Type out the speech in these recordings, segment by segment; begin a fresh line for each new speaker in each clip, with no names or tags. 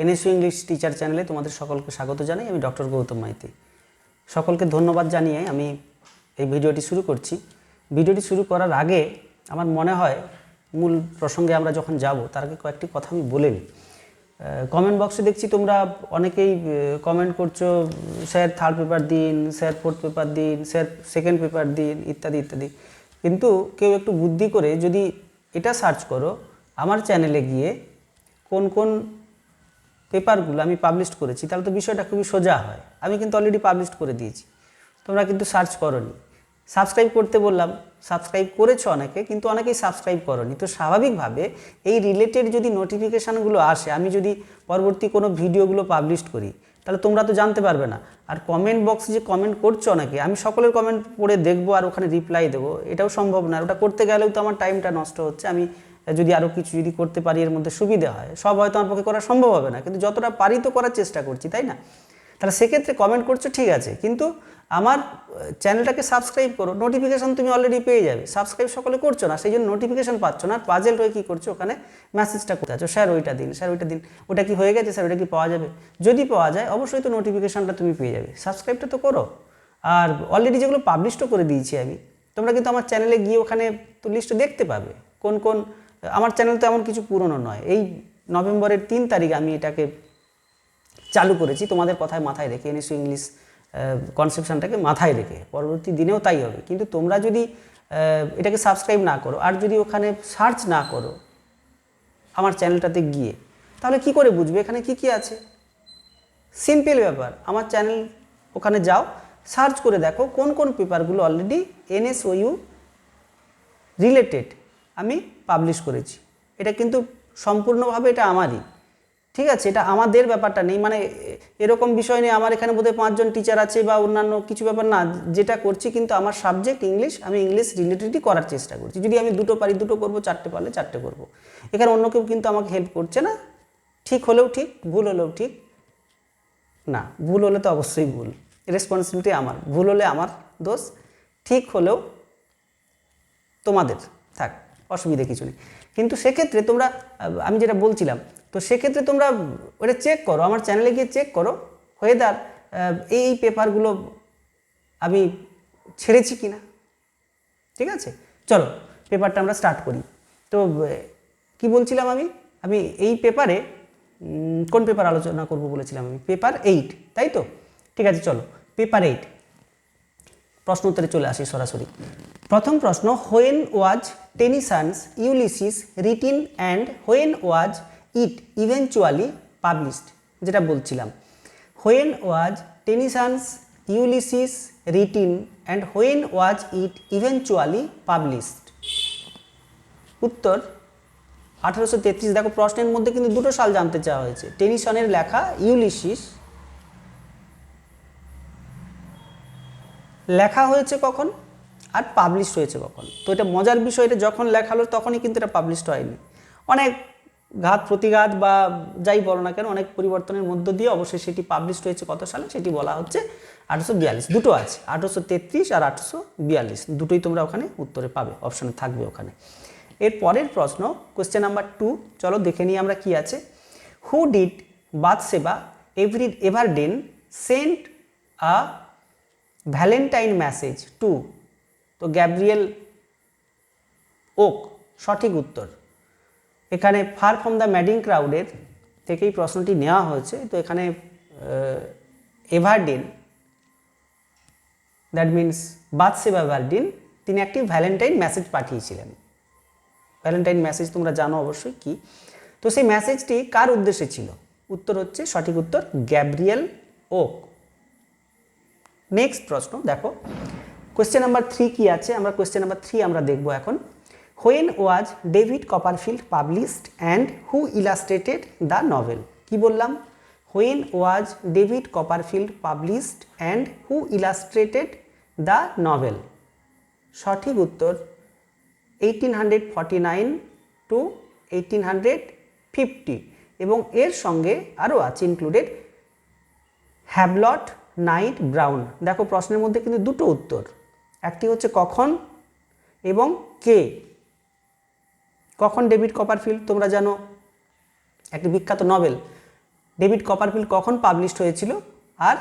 NSU English teacher চ্যানেলে তোমাদের সকলকে স্বাগত জানাই। আমি ডক্টর গৌতম মাইতি। সকলকে ধন্যবাদ জানিয়ে আমি এই ভিডিওটি শুরু করছি। ভিডিওটি শুরু করার আগে আমার মনে হয় মূল প্রসঙ্গে আমরা যখন যাব তার আগে কয়েকটি কথা আমি বলে নিই। কমেন্ট বক্সে দেখছি তোমরা অনেকেই কমেন্ট করছো, স্যার থার্ড পেপার দিন, স্যার ফোর্থ পেপার দিন, স্যার সেকেন্ড পেপার দিন, ইত্যাদি ইত্যাদি। কিন্তু কেউ একটু বুদ্ধি করে যদি এটা সার্চ করো আমার চ্যানেলে গিয়ে কোন কোন পেপারগুলো আমি পাবলিশ করেছি, তাহলে তো বিষয়টা খুবই সোজা হয়। আমি কিন্তু অলরেডি পাবলিশ করে দিয়েছি, তোমরা কিন্তু সার্চ করোনি। সাবস্ক্রাইব করতে বললাম, সাবস্ক্রাইব করেছো অনেকে, কিন্তু অনেকেই সাবস্ক্রাইব করোনি। তো স্বাভাবিকভাবে এই রিলেটেড যদি নোটিফিকেশানগুলো আসে, আমি যদি পরবর্তী কোনো ভিডিওগুলো পাবলিশ করি, তাহলে তোমরা তো জানতে পারবে না। আর কমেন্ট বক্সে যে কমেন্ট করছো অনেকে, আমি সকলের কমেন্ট পড়ে দেখবো আর ওখানে রিপ্লাই দেবো, এটাও সম্ভব না। ওটা করতে গেলেও তো আমার টাইমটা নষ্ট হচ্ছে। আমি যদি আরও কিছু যদি করতে পারি এর মধ্যে সুবিধা হয়, সব হয়তো আমার পক্ষে করা সম্ভব হবে না, কিন্তু যতটা পারি তো করার চেষ্টা করছি, তাই না? তাহলে সেক্ষেত্রে কমেন্ট করছো ঠিক আছে, কিন্তু আমার চ্যানেলটাকে সাবস্ক্রাইব করো, নোটিফিকেশান তুমি অলরেডি পেয়ে যাবে। সাবস্ক্রাইব সকলে করছো না, সেই জন্য নোটিফিকেশান পাচ্ছ না। পাজেল হয়ে কী করছো, ওখানে মেসেজটা করতে আছো, স্যার ওইটা দিন, স্যার ওইটা দিন, ওটা কি হয়ে গেছে স্যার, ওটা কি পাওয়া যাবে? যদি পাওয়া যায় অবশ্যই তো নোটিফিকেশানটা তুমি পেয়ে যাবে। সাবস্ক্রাইবটা তো করো। আর অলরেডি যেগুলো পাবলিশও করে দিয়েছি আমি, তোমরা কিন্তু আমার চ্যানেলে গিয়ে ওখানে তো লিস্ট দেখতে পাবে কোন কোন। আমার চ্যানেল তো এমন কিছু পুরনো নয়, এই নভেম্বরের 3 তারিখ আমি এটাকে চালু করেছি তোমাদের কথায় মাথায় রেখে, এনএসইউ ইংলিশ কনসেপশনটাকে মাথায় রেখে। পরবর্তী দিনেও তাই হবে। কিন্তু তোমরা যদি এটাকে সাবস্ক্রাইব না করো আর যদি ওখানে সার্চ না করো আমার চ্যানেলটাতে গিয়ে, তাহলে কি করে বুঝবে এখানে কি কি আছে? সিম্পল ব্যাপার, আমার চ্যানেল ওখানে যাও, সার্চ করে দেখো কোন কোন পেপারগুলো অলরেডি এনএসইউ রিলেটেড আমি পাবলিশ করেছি। এটা কিন্তু সম্পূর্ণভাবে এটা আমারই, ঠিক আছে? এটা আমাদের ব্যাপারটা নেই, মানে এরকম বিষয় নেই আমার এখানে বোধহয় 5 জন টিচার আছে বা অন্যান্য কিছু ব্যাপার না। যেটা করছি কিন্তু আমার সাবজেক্ট ইংলিশ, আমি ইংলিশ রিলেটেডই করার চেষ্টা করছি। যদি আমি দুটো পারি দুটো করবো, চারটে পারলে চারটে করবো। এখানে অন্য কেউ কিন্তু আমাকে হেল্প করছে না। ঠিক হলেও ঠিক, ভুল হলেও ঠিক না। ভুল হলে তো অবশ্যই ভুল, রেসপন্সিবিলিটি আমার। ভুল হলে আমার দোষ, ঠিক হলেও তোমাদের, থাক, অসুবিধে কিছু নেই। কিন্তু সেক্ষেত্রে তোমরা, আমি যেটা বলছিলাম, তো সেক্ষেত্রে তোমরা ওটা চেক করো, আমার চ্যানেলে গিয়ে চেক করো ওয়েদার এই পেপারগুলো আমি ছেড়েছি কি না। ঠিক আছে, চলো পেপারটা আমরা স্টার্ট করি। তো কি বলছিলাম আমি এই পেপারে কোন পেপার আলোচনা করব বলেছিলাম? আমি পেপার 8, তাই তো? ঠিক আছে, চলো পেপার 8 প্রশ্ন উত্তরে চলে আসি সরাসরি। প্রথম প্রশ্ন, when was Tennyson's Ulysses written and when was it eventually published? যেটা বলছিলাম, when was Tennyson's Ulysses written and when was it eventually published? উত্তর 1833। দেখো প্রশ্নের মধ্যে কিন্তু দুটো সাল জানতে চাওয়া হয়েছে। টেনিসনের লেখা ইউলিসিস লেখা হয়েছে কখন আর পাবলিশ হয়েছে কখন। তো এটা মজার বিষয়, এটা যখন লেখা হলো তখনই কিন্তু এটা পাবলিশড হয়নি। অনেক ঘাত প্রতিঘাত বা যাই বলো না কেন, অনেক পরিবর্তনের মধ্য দিয়ে অবশ্যই সেটি পাবলিশড হয়েছে কত সালে, সেটি বলা হচ্ছে 1842। দুটো আছে, 1833 আর 1842, দুটোই তোমরা ওখানে উত্তরে পাবে, অপশানে থাকবে ওখানে। এর পরের প্রশ্ন, কোয়েশ্চেন নাম্বার 2, চলো দেখে নিই আমরা কি আছে। Who did Bathsheba Everdene sent a valentine message to? তো গ্যাব্রিয়েল ওক সঠিক উত্তর। এখানে ফার ফ্রম দ্য ম্যাডিং ক্রাউডের থেকেই প্রশ্নটি নেওয়া হয়েছে। তো এখানে এভারডেন, দ্যাট মিন্স বাথসেবা এভারডেন, তিনি একটি ভ্যালেন্টাইন মেসেজ পাঠিয়েছিলেন। ভ্যালেন্টাইন মেসেজ তোমরা জানো অবশ্যই কি। তো সেই মেসেজটি কার উদ্দেশ্যে ছিল? উত্তর হচ্ছে, সঠিক উত্তর, গ্যাব্রিয়েল ওক। নেক্সট প্রশ্ন দেখো, কোয়েশ্চেন নাম্বার 3 কি আছে, আমরা কোয়েশ্চেন নাম্বার 3 আমরা দেখব এখন। When was David Copperfield published and who illustrated the novel? কি বললাম? When was David Copperfield published and who illustrated the novel? সঠিক উত্তর 1849 টু 1850, এবং এর সঙ্গে আরও আছে ইনক্লুডেড হ্যাভলট নাইট ব্রাউন। দেখো প্রশ্নের মধ্যে কিন্তু দুটো উত্তর, একটি হচ্ছে কখন এবং কে। কখন ডেভিড কপারফিল্ড তোমরা জানো একটি বিখ্যাত নভেল, ডেভিড কপারফিল্ড কখন পাবলিশড হয়েছিল, আর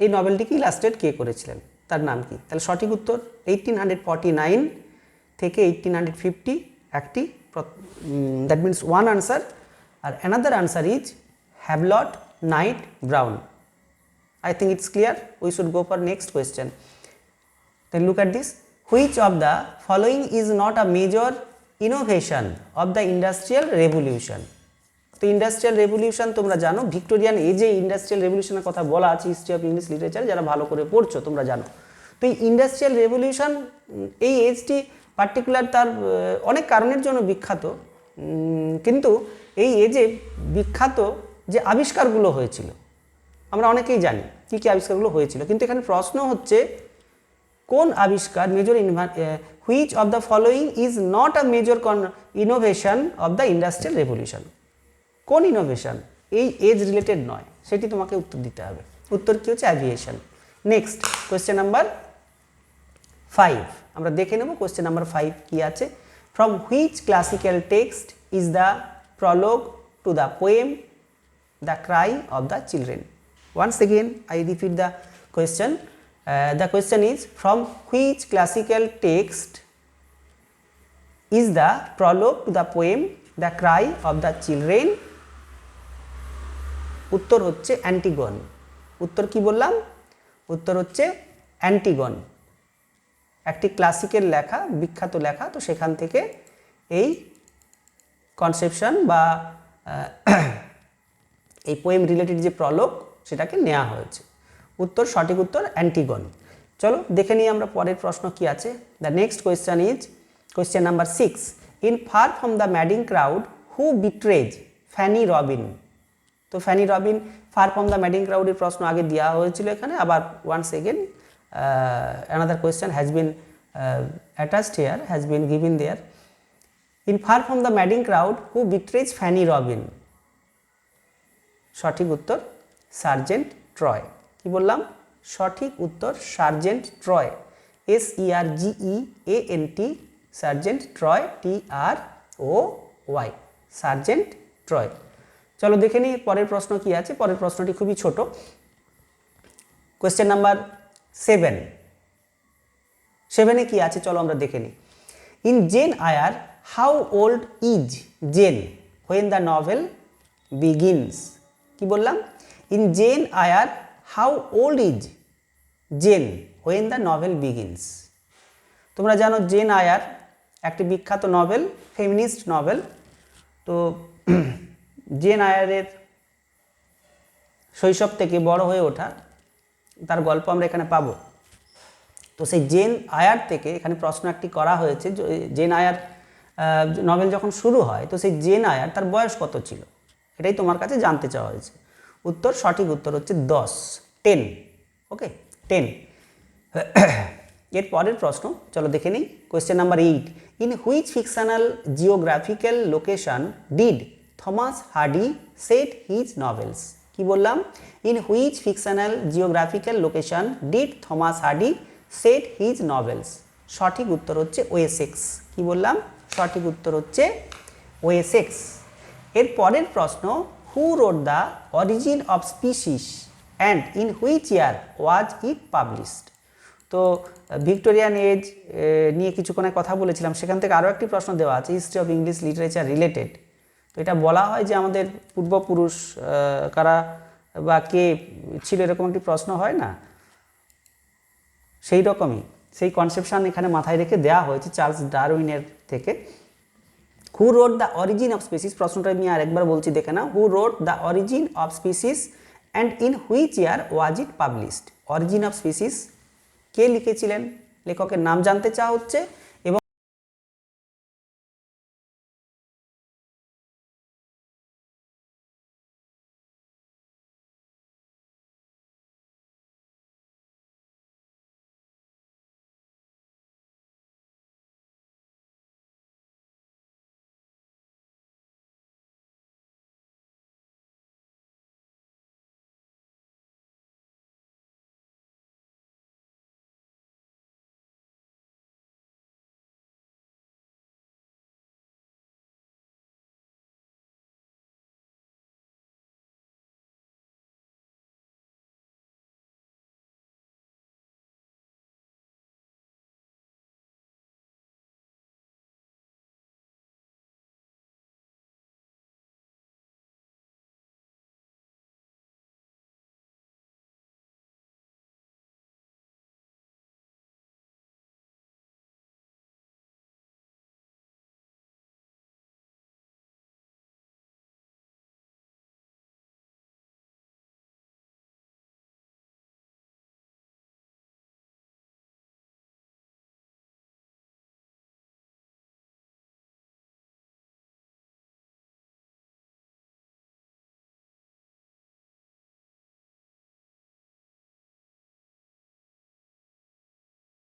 এই নভেলটিকে ইলাস্ট্রেট কে করেছিলেন, তার নাম কি? তাহলে সঠিক উত্তর 1849 থেকে 1850 একটি, দ্যাট মিনস ওয়ান আনসার। আর another answer is Hablot Knight Browne. I think it's clear. We should go for next question. Then look at this. Which of the following is not a major innovation of the industrial revolution? তো industrial revolution তোমরা জানো, Victorian এজে industrial রেভলিউশনের কথা বলা আছে history of English literature, যারা ভালো করে পড়ছো তোমরা জানো। তো এই ইন্ডাস্ট্রিয়াল রেভলিউশন এই এজটি পার্টিকুলার তার অনেক কারণের জন্য বিখ্যাত, কিন্তু এই এজে বিখ্যাত যে আবিষ্কারগুলো হয়েছিল আমরা অনেকেই জানি কী কী আবিষ্কারগুলো হয়েছিল, কিন্তু এখানে প্রশ্ন হচ্ছে কোন আবিষ্কার major which of the following is not a major innovation of the industrial revolution, কোন ইনোভেশন এই এজ রিলেটেড নয়, সেটি তোমাকে উত্তর দিতে হবে। উত্তর কী হচ্ছে? অ্যাভিয়েশন। নেক্সট কোয়েশ্চেন নাম্বার 5 আমরা দেখে নেব। কোয়েশ্চেন নাম্বার 5 কি আছে? From which classical text is the prologue to the poem the cry of the children? Once again I repeat the question. The question is, from which classical text is the prologue to the poem The Cry of the Children? উত্তর হচ্ছে অ্যান্টিগন। উত্তর কি বললাম? উত্তর হচ্ছে অ্যান্টিগন, একটি classical লেখা, বিখ্যাত লেখা। তো সেখান থেকে এই কনসেপশন বা এই পোয়েম রিলেটেড যে প্রলোগ সেটাকে নেওয়া হয়েছে। উত্তর, সঠিক উত্তর অ্যান্টিগন। চলো দেখে নিই আমরা পরের প্রশ্ন কি আছে। The next question is question number 6। In Far from the Madding Crowd who betrays Fanny Robin? তো Fanny Robin, Far from the Madding ক্রাউডের প্রশ্ন আগে দেওয়া হয়েছিল এখানে, আবার once again another question has been attached here, has been given there. In Far from the Madding Crowd who betrays Fanny Robin? সঠিক উত্তর সার্জেন্ট ট্রয়। কি বললাম? সঠিক উত্তর Sergeant Troy, SERGEANT, Sergeant Troy, TROY, sergeant Troy. চলো দেখে নিই পরের প্রশ্ন কি আছে। পরের প্রশ্নটি খুবই ছোট। কোয়েশ্চেন নাম্বার 7 কি আছে চলো আমরা দেখে নিই। In Jane Eyre how old is Jane when the novel begins? কি বললাম? In Jane Eyre how old is Jane when the novel begins? তোমরা জানো জেন আয়ার একটি বিখ্যাত নভেল, ফেমিনিস্ট নভেল। তো জেন আয়ারের শৈশব থেকে বড় হয়ে ওঠা তার গল্প আমরা এখানে পাবো। তো সেই জেন আয়ার থেকে এখানে প্রশ্ন একটি করা হয়েছে, জেন আয়ার নভেল যখন শুরু হয় তো সেই জেন আয়ার তার বয়স কত ছিল, এটাই তোমার কাছে জানতে চাওয়া হয়েছে। উত্তর, সঠিক উত্তর হচ্ছে 10। ওকে, 10। এর পরের প্রশ্ন চলো দেখে নিই। Question number 8। In which fictional geographical location did Thomas Hardy set his novels? কি বললাম? In which fictional geographical location did Thomas Hardy set his novels? সঠিক উত্তর হচ্ছে ওয়েসেক্স। কি বললাম? সঠিক উত্তর হচ্ছে ওয়েসেক্স। এর পরের প্রশ্ন, হু wrote the origin of species and in which year was it published? তো ভিক্টোরিয়ান এজ নিয়ে কিছুক্ষণে কথা বলেছিলাম, সেখান থেকে আরও একটি প্রশ্ন দেওয়া আছে history of English literature related. তো এটা বলা হয় যে আমাদের পূর্বপুরুষ কারা বা কে ছিল, এরকম একটি প্রশ্ন হয় না, সেই রকমই সেই কনসেপশন এখানে মাথায় রেখে দেওয়া হয়েছে চার্লস ডারউইনের থেকে। Who wrote the origin of species, প্রশ্নটা আমি আরেকবার বলছি দেখে না। Who wrote the origin of species and in which year was it published? Origin of species কে লিখেছিলেন, লেখকের নাম জানতে চাওয়া হচ্ছে,